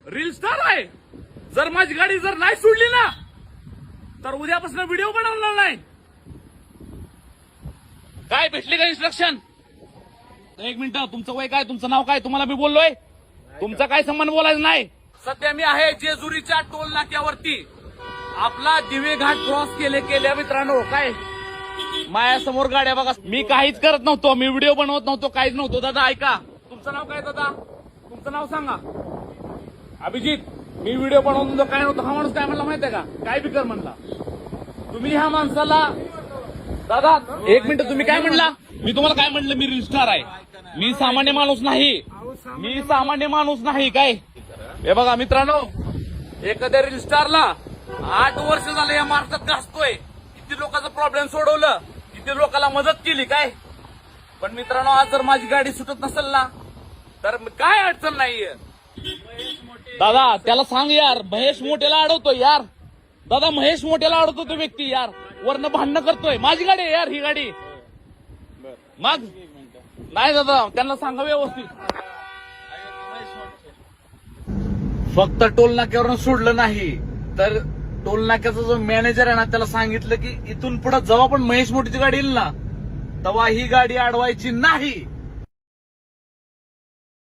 Reel star आहे. जर माझी गाडी जर नाही सोडली ना तर उद्यापासून व्हिडिओ बनवणार नाही. काय भेटले का इन्स्ट्रक्शन? एक मिनिट, तुमचं वय काय, तुमचं नाव काय? तुम्हाला मी बोललोय, तुमचा काय संबंध बोलायचं नाही. सध्या मी आहे जेजुरीच्या टोल नाक्यावरती. आपला दिवे घाट क्रॉस केल्या मित्रांनो. काय माझ्यासमोर गाड्या बघा. मी काहीच करत नव्हतो, मी व्हिडिओ बनवत नव्हतो, काहीच नव्हतो. दादा ऐका, तुमचं नाव काय? दादा तुमचं नाव सांगा. अभिजित. मी व्हिडिओ बनवत नव्हतो, काय नव्हतं. हा माणूस काय म्हणला माहितीये का? काय बिकर म्हणला तुम्ही ह्या माणसाला. दादा एक मिनिट, तुम्ही काय म्हणला? मी तुम्हाला काय म्हणलं? मी रील स्टार आहे, मी सामान्य माणूस नाही, मी सामान्य माणूस नाही. काय हे बघा मित्रांनो, एखाद्या रील स्टारला 8 वर्ष झालं या मार्गात घासतोय. किती लोकांचा प्रॉब्लेम सोडवलं, किती लोकांना मदत केली. काय पण मित्रांनो, आज जर माझी गाडी सुटत नसेल ना तर काय अडचण नाहीये. दादा त्याला सांग यार, महेश मोठ्याला अडवतोय यार. दादा महेश मोठ्याला अडवतो तो व्यक्ती यार, वरनं भांडणं करतोय. माझी गाडी आहे यार ही गाडी. मग नाही दादा, त्यांना सांगा व्यवस्थित. फक्त टोल नाक्यावरून सोडलं नाही तर टोल नाक्याचा जो मॅनेजर आहे ना त्याला सांगितलं की इथून पुढे जेव्हा पण महेश मोठीची गाडी येईल ना तेव्हा ही गाडी अडवायची नाही.